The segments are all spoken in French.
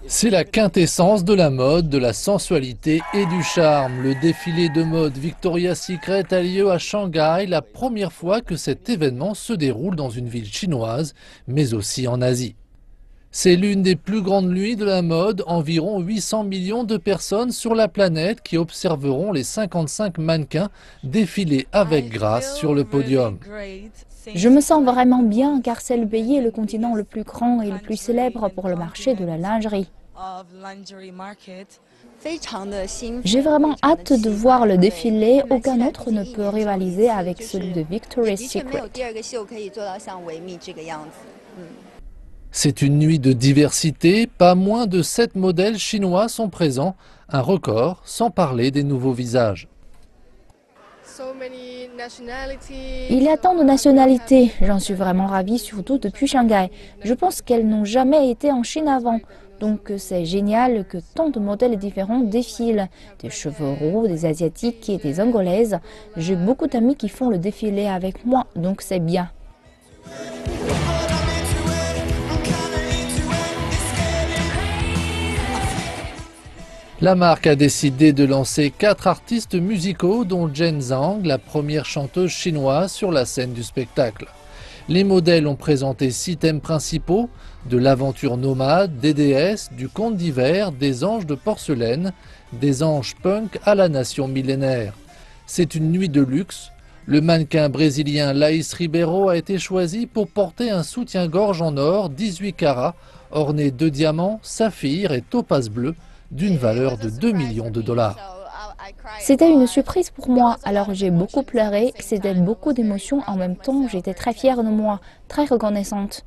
C'est la quintessence de la mode, de la sensualité et du charme. Le défilé de mode Victoria's Secret a lieu à Shanghai, la première fois que cet événement se déroule dans une ville chinoise, mais aussi en Asie. C'est l'une des plus grandes nuits de la mode, environ 800 millions de personnes sur la planète qui observeront les 55 mannequins défiler avec grâce sur le podium. Je me sens vraiment bien car c'est le pays et le continent le plus grand et le plus célèbre pour le marché de la lingerie. J'ai vraiment hâte de voir le défilé, aucun autre ne peut rivaliser avec celui de Victoria's Secret. C'est une nuit de diversité, pas moins de 7 modèles chinois sont présents, un record sans parler des nouveaux visages. Il y a tant de nationalités, j'en suis vraiment ravie, surtout depuis Shanghai. Je pense qu'elles n'ont jamais été en Chine avant, donc c'est génial que tant de modèles différents défilent. Des cheveux roux, des asiatiques et des angolaises. J'ai beaucoup d'amis qui font le défilé avec moi, donc c'est bien. La marque a décidé de lancer 4 artistes musicaux, dont Jen Zhang, la première chanteuse chinoise sur la scène du spectacle. Les modèles ont présenté 6 thèmes principaux, de l'aventure nomade, des déesses, du conte d'hiver, des anges de porcelaine, des anges punk à la nation millénaire. C'est une nuit de luxe. Le mannequin brésilien Laís Ribeiro a été choisi pour porter un soutien-gorge en or 18 carats, orné de diamants, saphirs et topazes bleus, d'une valeur de 2 millions de dollars. C'était une surprise pour moi, alors j'ai beaucoup pleuré, c'était beaucoup d'émotions en même temps, j'étais très fière de moi, très reconnaissante.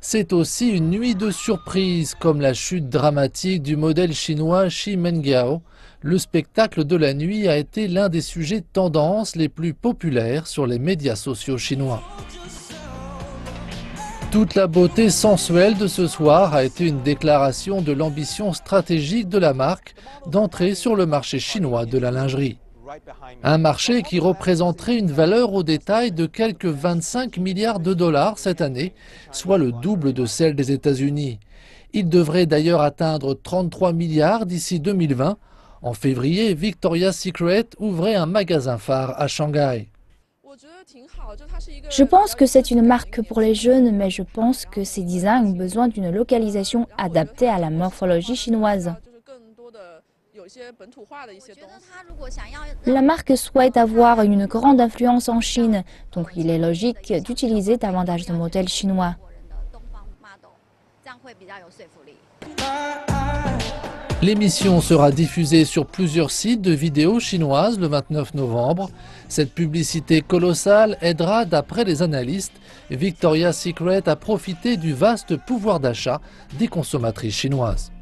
C'est aussi une nuit de surprise, comme la chute dramatique du modèle chinois Xi Mengiao. Le spectacle de la nuit a été l'un des sujets de tendance les plus populaires sur les médias sociaux chinois. Toute la beauté sensuelle de ce soir a été une déclaration de l'ambition stratégique de la marque d'entrer sur le marché chinois de la lingerie. Un marché qui représenterait une valeur au détail de quelques 25 milliards de dollars cette année, soit le double de celle des États-Unis. Il devrait d'ailleurs atteindre 33 milliards d'ici 2020. En février, Victoria's Secret ouvrait un magasin phare à Shanghai. Je pense que c'est une marque pour les jeunes, mais je pense que ces designs ont besoin d'une localisation adaptée à la morphologie chinoise. La marque souhaite avoir une grande influence en Chine, donc il est logique d'utiliser davantage de modèles chinois. L'émission sera diffusée sur plusieurs sites de vidéos chinoises le 29 novembre. Cette publicité colossale aidera, d'après les analystes, Victoria's Secret à profiter du vaste pouvoir d'achat des consommatrices chinoises.